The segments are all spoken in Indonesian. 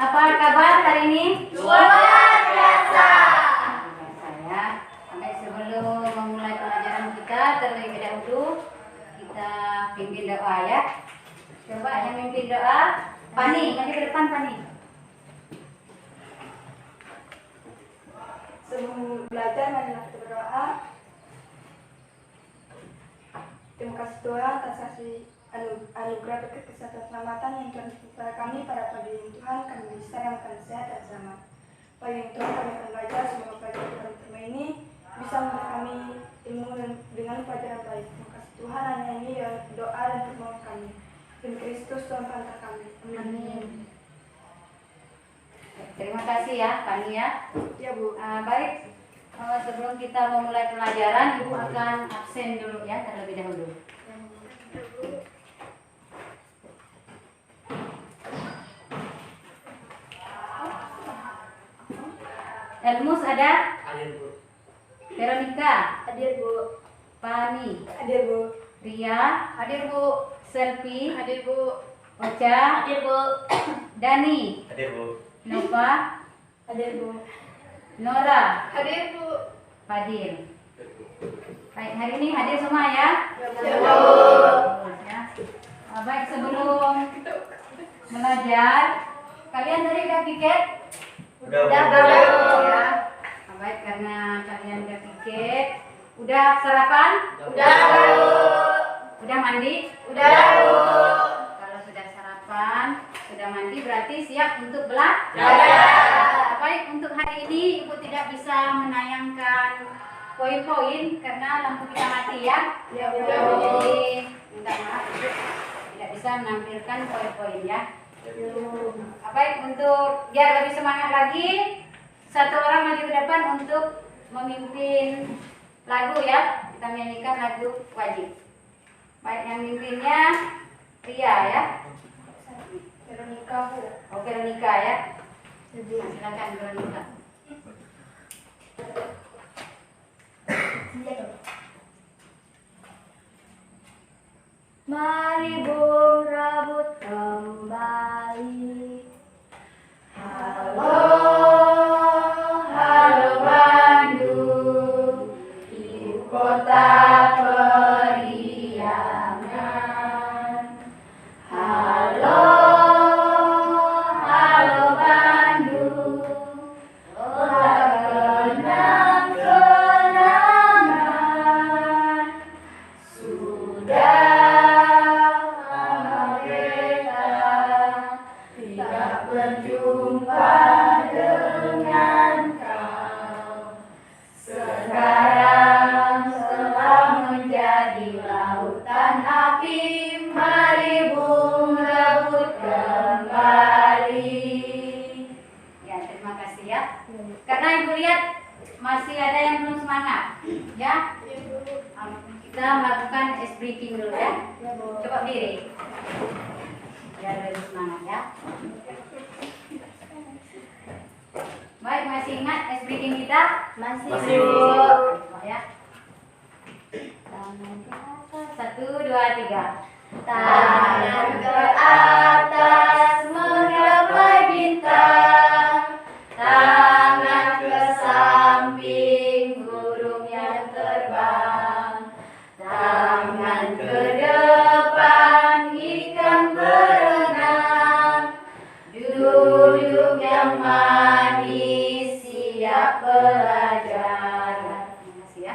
Apa kabar hari ini? Luar biasa. Ya. Baik, sebelum memulai pelajaran kita, terlebih dahulu kita pimpin doa ya. Coba yang mimpin doa, Pani, nanti ke depan Pani. Sebelum belajar, marilah kita berdoa. Terima kasih Tuhan atas kasih anugerah berkat kesehatan keselamatan yang Tuhan berikan kepada kami pada pagi ini. Tuhan, kami bisa akan sehat dan selamat. Pagi ini Tuhan, kami akan belajar. Semoga pelajaran pertama ini bisa membuat kami ilmu dengan pelajaran baik. Terima kasih Tuhan, hanya ini doa dan permohonan kami. Demi Kristus Tuhan Pantas kami. Amin. Terima kasih ya Pani ya. Ya Bu. Baik, sebelum kita memulai pelajaran, Ibu akan absen dulu ya terlebih dahulu. Elmus ada? Hadir Bu. Veronica? Hadir Bu. Pani? Hadir Bu. Ria? Hadir Bu. Selfie? Hadir Bu. Ocha? Hadir Bu. Dani? Hadir Bu. Nova? Hadir Bu. Nora? Hadir Bu. Fadil? Baik, hari ini hadir semua ya? Ya Bu. Ya. Baik, sebelum belajar, kalian tadi udah piket? Udah Bu. Ya. Baik, karena kalian udah piket, udah sarapan? Udah Bu. Udah mandi? Udah Bu. Kalau sudah sarapan, sudah mandi berarti siap untuk belajar. Ya. Baik, untuk hari ini Ibu tidak bisa menayangkan poin-poin karena lampu kita mati ya. Ya Bu. Jadi minta maaf Ibu tidak bisa menampilkan poin-poin ya. Baik, untuk biar lebih semangat lagi, satu orang maju ke depan untuk memimpin lagu ya. Kita menyanyikan lagu wajib. Baik, yang mimpinnya Ria ya. Veronica Bu. Oh, Veronica ya. Silakan Veronica. Mari bung rambut kembali. Halo, halo Bandung, ibu kota periangan. Halo, halo Bandung, kota kenang-kenangan. Sudah lama kita tidak berjumpa dengan kau. Sekarang telah menjadi lautan api, mari bung rebut kembali. Ya, terima kasih ya. Karena Ibu lihat masih ada yang belum semangat, ya. Kita melakukan ice breaking dulu ya. Coba berdiri. Biar lebih semangat ya. Baik, masih ingat ice breaking kita? Masih Masih, Bu. Coba ya. Tangan ke atas. 1, 2, 3. Tangan ke atas menggapai bintang, tangan ke samping burung yang terbang, tangan ke depan ikan berenang, duduk yang manis siap belajar. Terima kasih ya.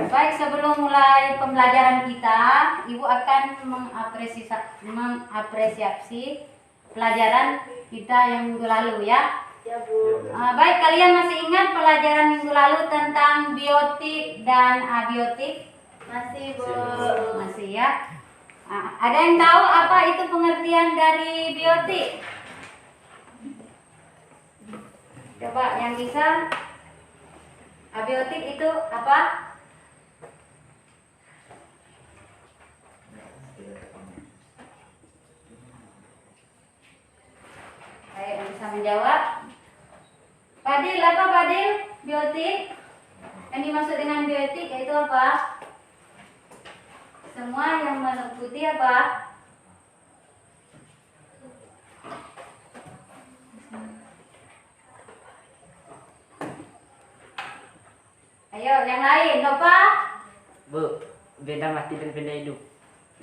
Baik, sebelum mulai pembelajaran kita, Ibu akan mengapresiasi pelajaran kita yang minggu lalu ya. Ya Bu. Baik, kalian masih ingat pelajaran minggu lalu tentang biotik dan abiotik? Masih Bu. Masih ya. Ada yang tahu apa itu pengertian dari biotik? Coba yang bisa. Abiotik itu apa? Baik, yang bisa menjawab. Fadil, apa Fadil? Biotik? Yang dimaksud dengan biotik yaitu apa? Semua yang meliputi apa? Ayo, yang lain, apa? Bu, benda mati dan benda hidup.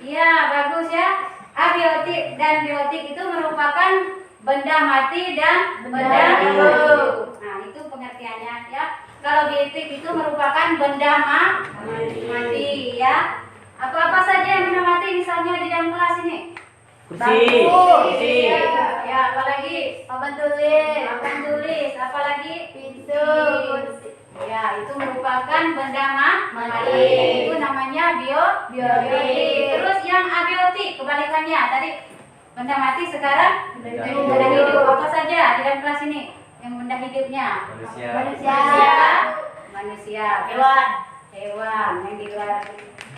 Iya, bagus ya. Abiotik dan biotik itu merupakan benda mati dan benda hidup. Nah, itu pengertiannya ya. Kalau biotik itu merupakan benda mati ya. Apa-apa saja yang benda mati misalnya di dalam kelas ini? Kursi. Ya, apalagi? Papan tulis, apalagi? Pintu. Ya, itu merupakan benda mati. Itu namanya biotik. Terus yang abiotik kebalikannya tadi benda mati, sekarang benda hidup. Apa saja di dalam kelas ini yang benda hidupnya? Manusia. Hewan yang di luar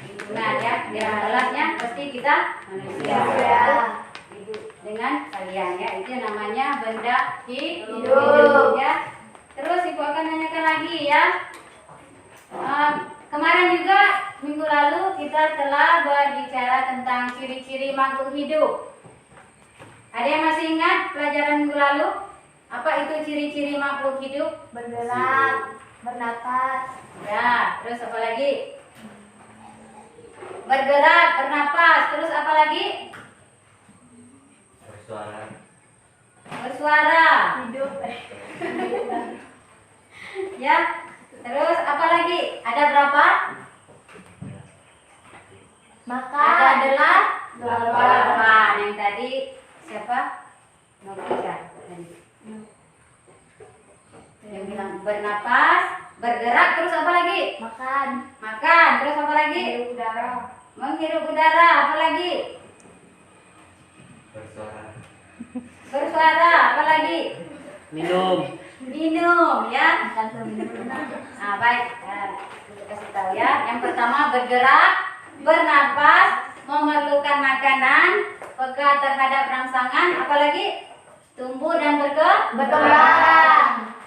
lingkungan ya. Di dalam kelasnya pasti kita manusia. Hidup dengan kalian ya. Itu namanya benda hidup ya. Terus ibu akan tanyakan lagi ya. Kemarin juga minggu lalu kita telah berbicara tentang ciri-ciri makhluk hidup. Ada yang masih ingat pelajaran minggu lalu? Apa itu ciri-ciri makhluk hidup? Bergerak, bernapas. Ya, terus apa lagi? Bergerak, bernapas. Terus apa lagi? Bersuara. Hidup. Ya, terus apa lagi? Ada berapa? Ada delapan. Yang tadi siapa? Novika tadi. Yang bilang bernapas, bergerak, terus apa lagi? Makan, terus apa lagi? Menghirup udara, apa lagi? Bersuara, apa lagi? Minum ya. Nah, baik. Kita kasih tahu ya. Yang pertama bergerak, bernapas, memerlukan makanan, peka terhadap rangsangan, apalagi tumbuh dan berkembang.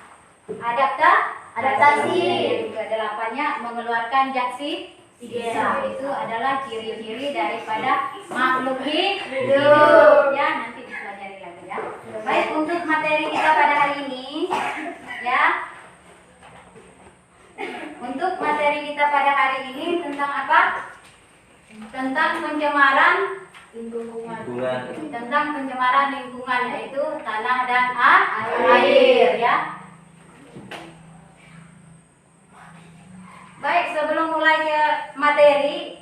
Adaptasi. Yang kedelapannya mengeluarkan zat sisa. Itu adalah ciri-ciri daripada makhluk hidup. Ya, nanti dipelajari lagi ya. Baik, untuk materi kita pada hari ini ya. Untuk materi kita pada hari ini tentang apa? Tentang pencemaran lingkungan. Tentang pencemaran lingkungan, yaitu tanah dan air ya. Baik, sebelum mulai ke materi,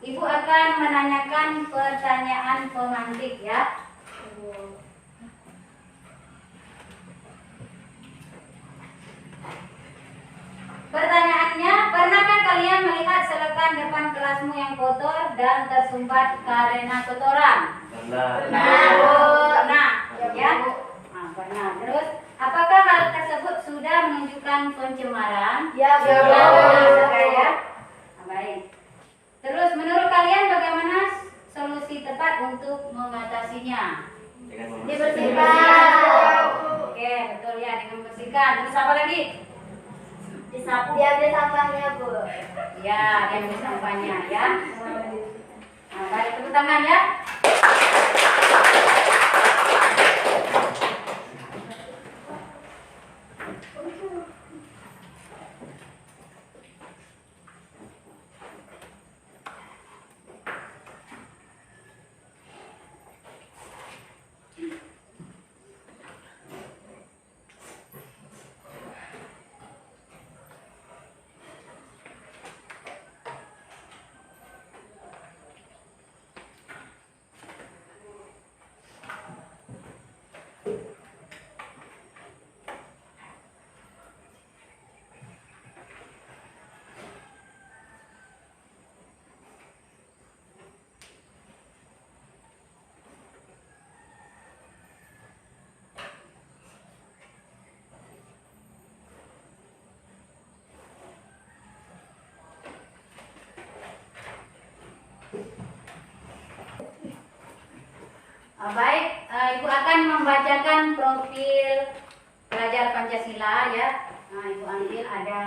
Ibu akan menanyakan pertanyaan pemantik ya. Pertanyaannya, pernahkah kalian melihat selokan depan kelasmu yang kotor dan tersumbat karena kotoran? Pernah, ya? Nah, pernah. Terus, apakah hal tersebut sudah menunjukkan pencemaran? Ya. Nah, baik. Terus, menurut kalian bagaimana solusi tepat untuk mengatasinya? Dibersihkan. Oke, betul ya, dengan membersihkan. Terus apa lagi? Disapu. Diambil sampahnya, Bu. Ya, diambil sampahnya ya. Nah, baik, tepuk tangan ya. Baik, Ibu akan membacakan profil pelajar Pancasila ya. Nah, Ibu ambil ada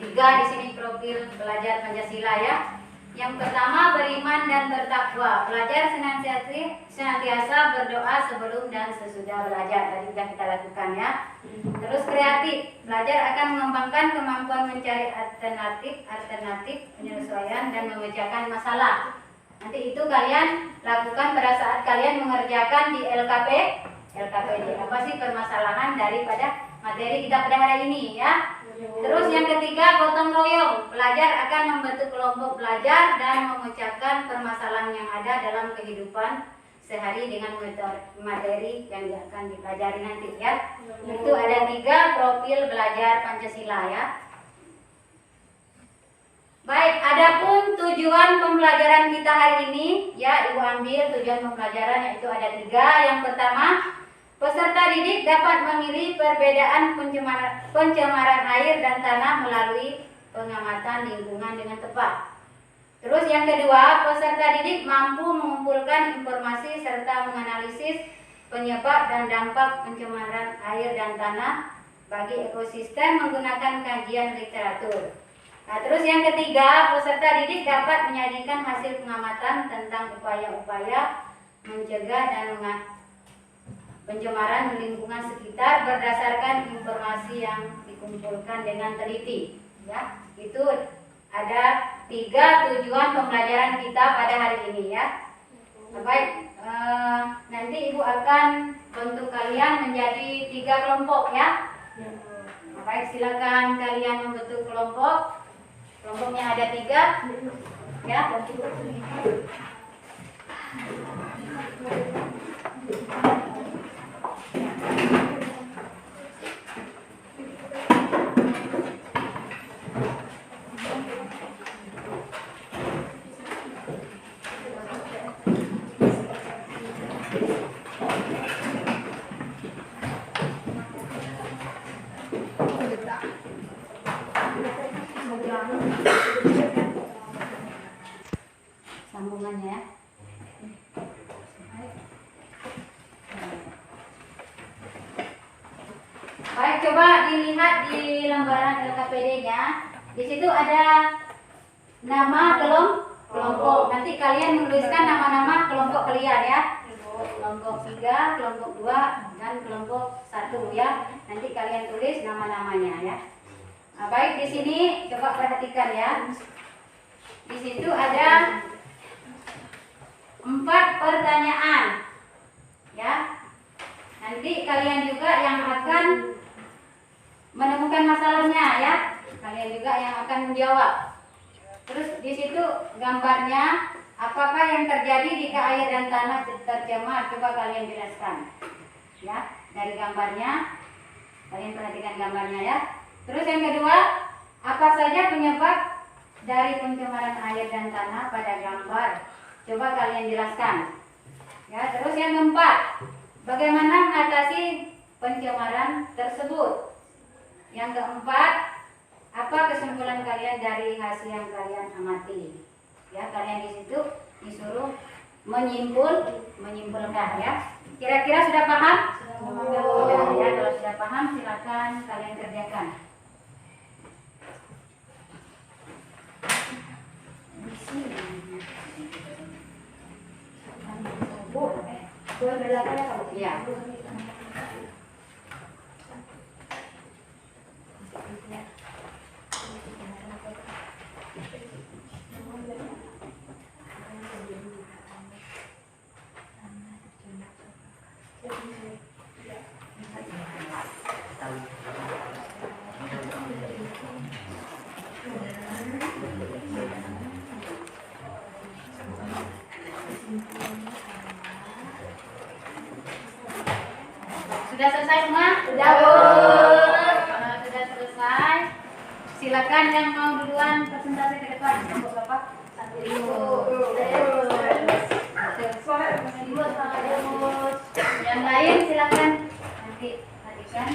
3 di sini profil pelajar Pancasila ya. Yang pertama, beriman dan bertakwa. Belajar senantiasa berdoa sebelum dan sesudah belajar. Tadi sudah kita lakukan ya. Terus kreatif. Belajar akan mengembangkan kemampuan mencari alternatif penyesuaian dan memecahkan masalah. Nanti itu kalian lakukan pada saat kalian mengerjakan di LKPD. Apa sih permasalahan daripada materi kita pada hari ini ya. Terus yang ketiga, gotong royong. Belajar akan membentuk kelompok belajar dan memecahkan permasalahan yang ada dalam kehidupan sehari dengan materi yang akan dipelajari nanti ya. Itu ada 3 profil belajar Pancasila ya. Baik, adapun tujuan pembelajaran kita hari ini ya, Ibu ambil tujuan pembelajaran yaitu ada 3. Yang pertama, peserta didik dapat memilih perbedaan pencemaran air dan tanah melalui pengamatan lingkungan dengan tepat. Terus yang kedua, peserta didik mampu mengumpulkan informasi serta menganalisis penyebab dan dampak pencemaran air dan tanah bagi ekosistem menggunakan kajian literatur. Nah, terus yang ketiga, peserta didik dapat menyajikan hasil pengamatan tentang upaya-upaya mencegah dan pencemaran lingkungan sekitar berdasarkan informasi yang dikumpulkan dengan teliti. Ya, itu ada 3 tujuan pembelajaran kita pada hari ini ya. Baik, nanti Ibu akan bentuk kalian menjadi 3 kelompok ya. Baik, silakan kalian membentuk kelompok. Kelompoknya ada 3 ya. Sambungannya ya. Baik, coba dilihat di lembaran LKPD-nya. Di situ ada nama kelompok. Nanti kalian menuliskan nama-nama kelompok kalian ya. Kelompok 3, kelompok 2, dan kelompok 1 ya. Nanti kalian tulis nama-namanya ya. Nah, baik, di sini coba perhatikan ya. Di situ ada 4 pertanyaan ya. Nanti kalian juga yang akan menemukan masalahnya ya. Kalian juga yang akan menjawab. Terus di situ gambarnya, apakah yang terjadi jika air dan tanah tercemar? Coba kalian jelaskan ya. Dari gambarnya kalian perhatikan gambarnya ya. Terus yang kedua, apa saja penyebab dari pencemaran air dan tanah pada gambar? Coba kalian jelaskan. Ya, terus yang keempat, bagaimana mengatasi pencemaran tersebut? Yang keempat, apa kesimpulan kalian dari hasil yang kalian amati? Ya, kalian di situ disuruh menyimpulkan ya. Kira-kira sudah paham? Sudah ya. Kalau sudah paham, silakan kalian kerjakan. Ya. Sudah selesai semua? Sudah. Kalau sudah selesai, silakan yang mau duluan presentasi ke depan. Bapak, yang lain silakan nanti perhatikan.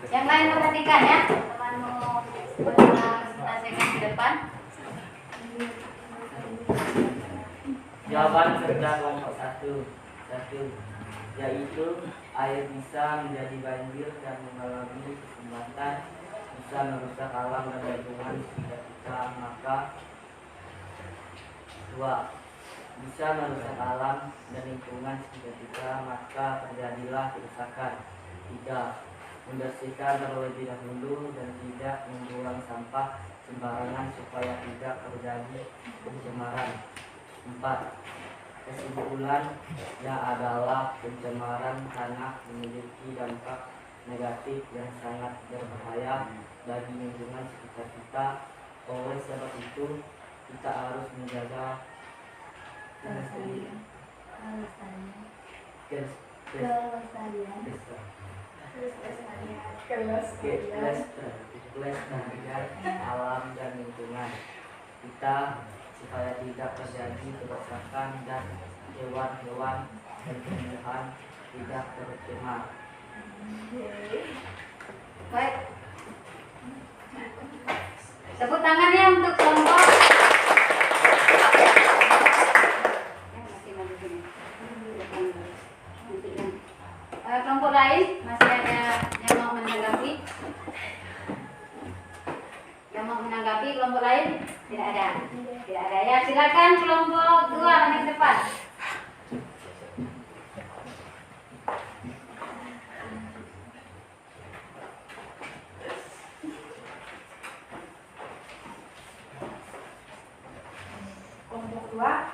Yang lain perhatikan ya. Teman mau presentasikan ke depan. Jawaban kerja kelompok 1, yaitu air bisa menjadi banjir dan mengalami kesumbatan bisa merusak alam dan lingkungan sekitar kita, maka 2. Bisa merusak alam dan lingkungan sekitar kita, maka terjadilah kerusakan. 3. Membersihkan terlebih dahulu dan tidak membuang sampah sembarangan supaya tidak terjadi pencemaran. 4. Kesimpulannya adalah pencemaran tanah memiliki dampak negatif yang sangat berbahaya bagi lingkungan sekitar kita. Oleh sebab itu, kita harus menjaga kelestarian alam dan lingkungan kita supaya tidak terjadi kerusakan dan hewan-hewan dan tumbuhan tidak tercemar. Baik. Tepuk tangannya untuk kelompok. Kelompok lain masih ada yang mau menanggapi? Yang mau menanggapi kelompok lain? Tidak ada. Tidak ada. Ya, silakan kelompok 2 yang depan. Kelompok 2.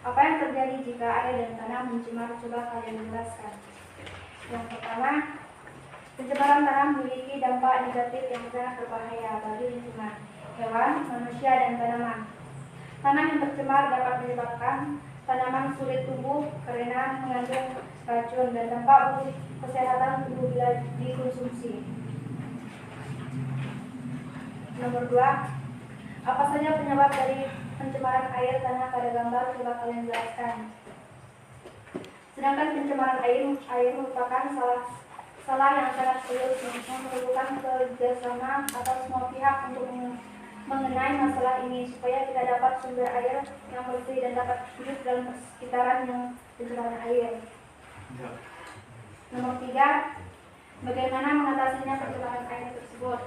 Apa yang terjadi jika air dan tanah mencemar? Coba kalian jelaskan. Yang pertama, pencemaran tanah memiliki dampak negatif yang sangat berbahaya bagi lingkungan, hewan, manusia, dan tanaman. Tanah yang tercemar dapat menyebabkan tanaman sulit tumbuh karena mengandung racun dan dampak buruk kesehatan tubuh bila dikonsumsi. Nomor 2, apa saja penyebab dari pencemaran air tanah pada gambar? Coba kalian jelaskan. Sedangkan pencemaran air merupakan salah yang sangat serius yang memerlukan kerjasama atas semua pihak untuk mengenai masalah ini supaya kita dapat sumber air yang bersih dan dapat hidup dalam sekitaran yang pencemaran air. Nomor 3, bagaimana mengatasinya pencemaran air tersebut?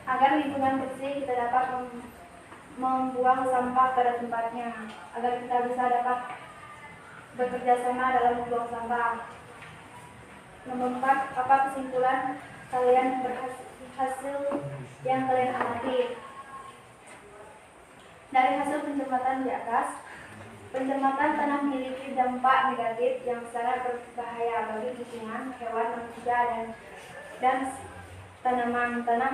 Agar lingkungan bersih, kita dapat membuang sampah pada tempatnya. Agar kita bisa dapat bekerja sama dalam membuang sampah. Nomor 4, apa kesimpulan kalian hasil yang kalian amati? Dari hasil pencermatan di atas, pencermatan tanah memiliki dampak negatif yang sangat berbahaya bagi lingkungan, hewan, manusia, dan tanaman. Tanah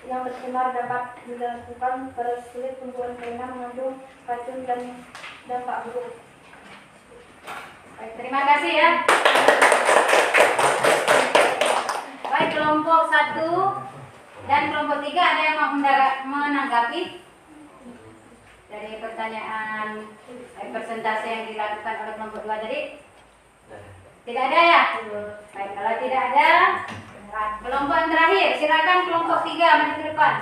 yang tercemar dapat dilakukan persulit tumbuhan karena mengandung racun dan dampak buruk. Baik, terima kasih ya. Baik, kelompok 1 dan kelompok 3 ada yang mau menanggapi dari pertanyaan presentasi yang dilakukan oleh kelompok 2 tadi? Tidak ada ya? Baik, kalau tidak ada, kelompok yang terakhir, silakan kelompok 3 maju ke depan.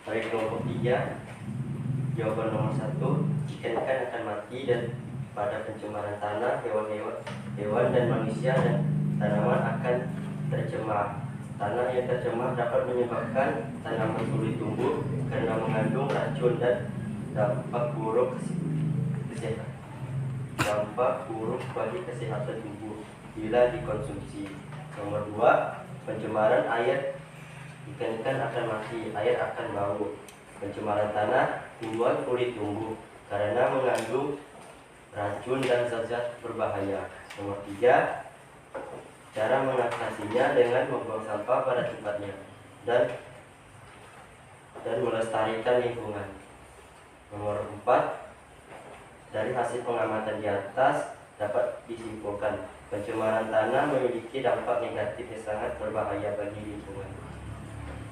Baik, kelompok 3, jawaban nomor 1, ikan akan mati dan pada pencemaran tanah, hewan dan manusia dan tanaman akan tercemar. Tanah yang tercemar dapat menyebabkan tanaman sulit tumbuh karena mengandung racun dan dampak buruk bagi kesehatan tubuh bila dikonsumsi. Nomor 2, pencemaran air. Ikan akan mati, air akan bau. Pencemaran tanah, tumbuhan sulit tumbuh karena mengandung racun dan zat-zat berbahaya. Nomor 3, cara mengatasinya dengan membuang sampah pada tempatnya dan melestarikan lingkungan. Nomor 4, dari hasil pengamatan di atas dapat disimpulkan pencemaran tanah memiliki dampak negatif yang sangat berbahaya bagi lingkungan,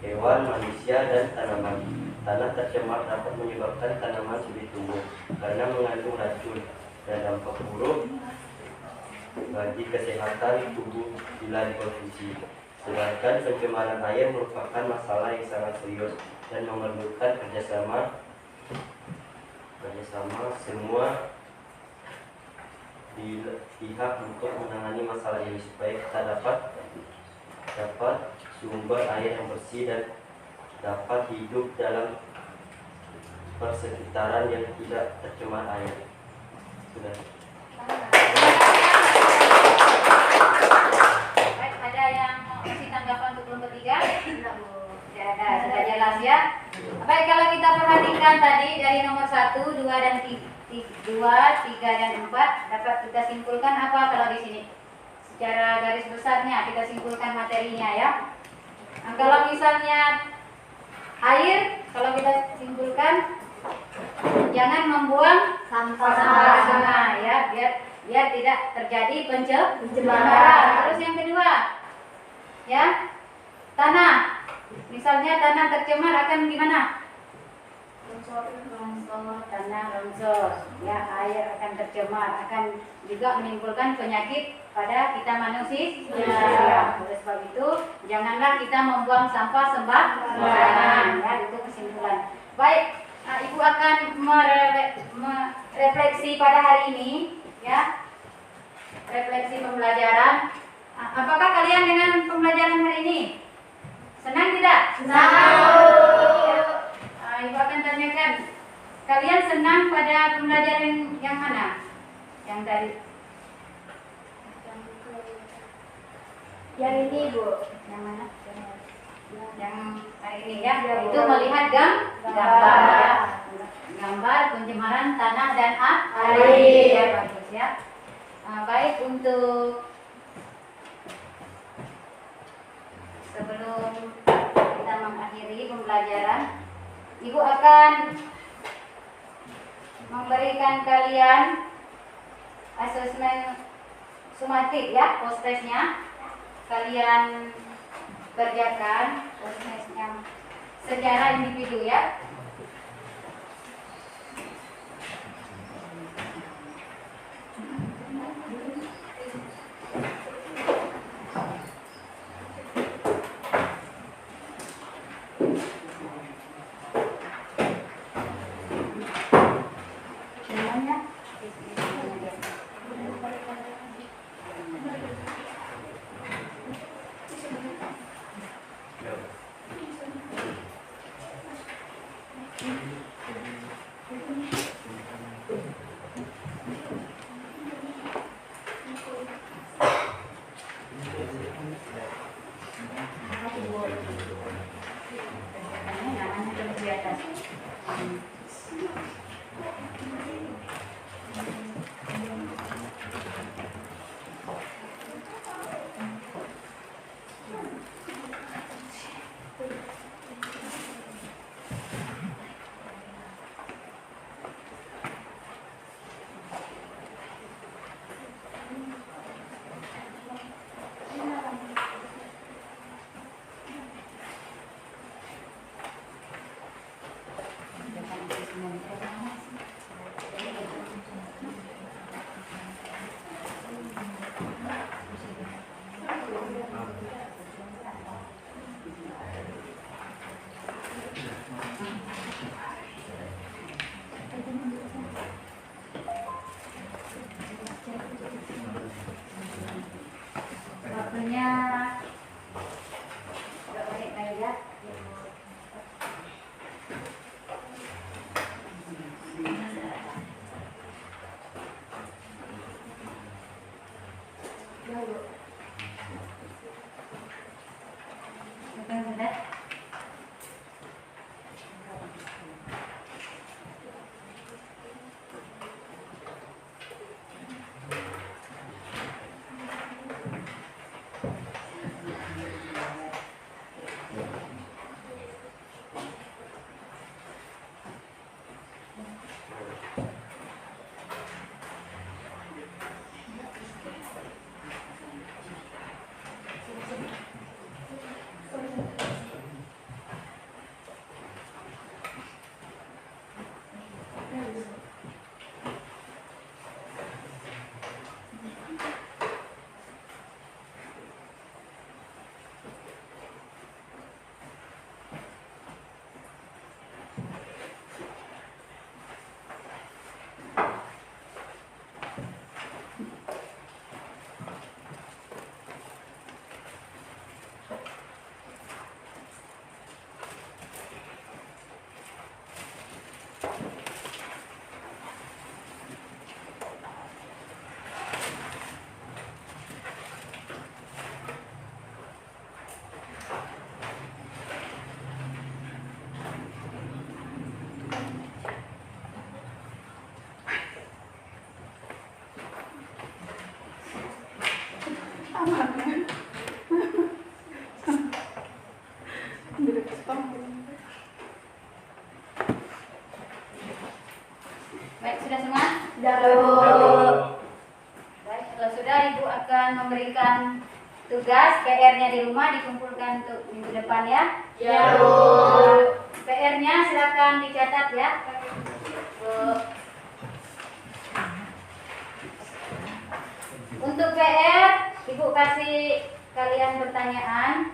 hewan, manusia, dan tanaman. Tanah tercemar dapat menyebabkan tanaman sulit tumbuh karena mengandung racun dan dampak buruk bagi kesehatan tubuh bila dikonsumsi. Sedangkan pencemaran air merupakan masalah yang sangat serius dan memerlukan kerjasama semua pihak untuk menangani masalah ini supaya kita dapat sumber air yang bersih dan dapat hidup dalam persekitaran yang tidak tercemar air. Sudah. Baik, ada yang mau kasih tanggapan untuk kelompok 3? Tidak, Bu. Tidak ada, sudah jelas ya. Baik, kalau kita perhatikan tadi dari nomor 1, 2, dan 3 dan 4 dapat kita simpulkan apa kalau di sini? Secara garis besarnya kita simpulkan materinya ya. Nah, kalau misalnya air, kalau kita simpulkan jangan membuang sampah sembarangan ya, biar tidak terjadi pencemaran. Terus yang kedua, ya, tanah. Misalnya tanah tercemar akan gimana? Longsor, tanah longsor, ya, air akan tercemar, akan juga menimbulkan penyakit pada kita manusia. Oleh sebab itu, janganlah kita membuang sampah sembarangan. Ya, itu kesimpulan. Baik, Ibu akan merefleksi pada hari ini, ya, refleksi pembelajaran. Apakah kalian dengan pembelajaran hari ini? Senang tidak? Senang. Ibu akan tanyakan, kalian senang pada pembelajaran yang mana? Yang tadi? Yang ini, Bu. Yang mana? Yang hari ini ya, itu melihat gambar ya. Gambar pencemaran tanah dan air. Ya, bagus ya. Baik, untuk sebelum kita mengakhiri pembelajaran, Ibu akan memberikan kalian asesmen sumatif ya, post-testnya. Kalian kerjakan post-testnya secara individu ya. Waktunya berapa menit ya? Baik, sudah semua? Baik, kalau sudah Ibu akan memberikan tugas PR-nya di rumah dikumpulkan untuk minggu depan ya. Ya, Bu. PR-nya silakan dicatat ya. Untuk PR, Ibu kasih kalian pertanyaan.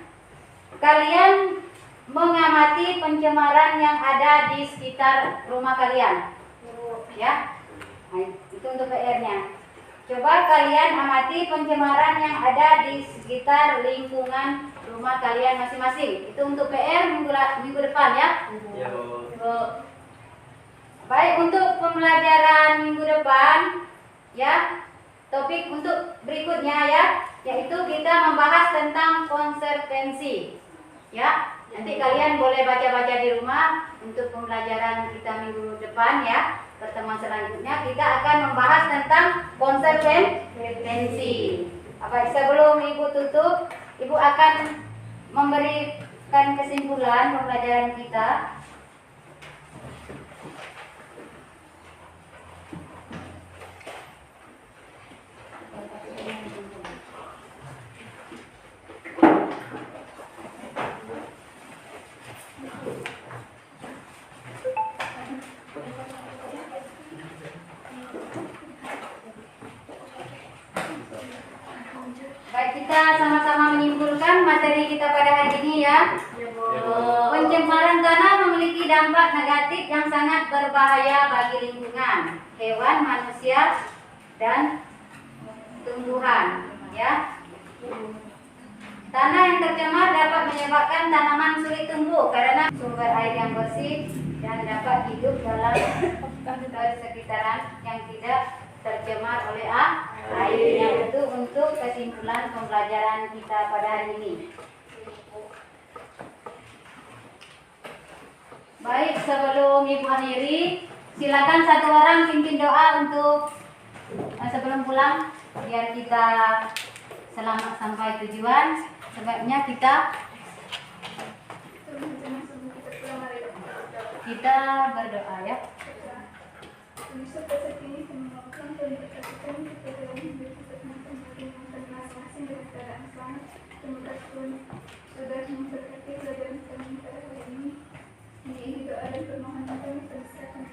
Kalian mengamati pencemaran yang ada di sekitar rumah kalian. Ya. Nah, itu untuk PR-nya. Coba kalian amati pencemaran yang ada di sekitar lingkungan rumah kalian masing-masing. Itu untuk PR minggu depan ya. Ya, Bu. Baik, untuk pembelajaran minggu depan ya. Topik untuk berikutnya ya, yaitu kita membahas tentang konservensi. Ya, nanti kalian boleh baca-baca di rumah untuk pembelajaran kita minggu depan ya. Pertemuan selanjutnya kita akan membahas tentang konservensi. Apa sebelum Ibu tutup, Ibu akan memberikan kesimpulan pembelajaran kita. Baik, kita sama-sama menyimpulkan materi kita pada hari ini ya. Pencemaran tanah memiliki dampak negatif yang sangat berbahaya bagi lingkungan, hewan, manusia, dan tumbuhan. Ya. Tanah yang tercemar dapat menyebabkan tanaman sulit tumbuh karena sumber air yang bersih dan dapat hidup dalam sekitaran yang tidak tercemar oleh air. Yang itu untuk kesimpulan pembelajaran kita pada hari ini. Baik, sebelum Ibu akhiri, silakan satu orang pimpin doa untuk sebelum pulang biar kita selamat sampai tujuan. Sebabnya kita berdoa ya. Sudah memberkati pelajaran kami pada hari ini. Ini doa dan permohonan kami terserahkan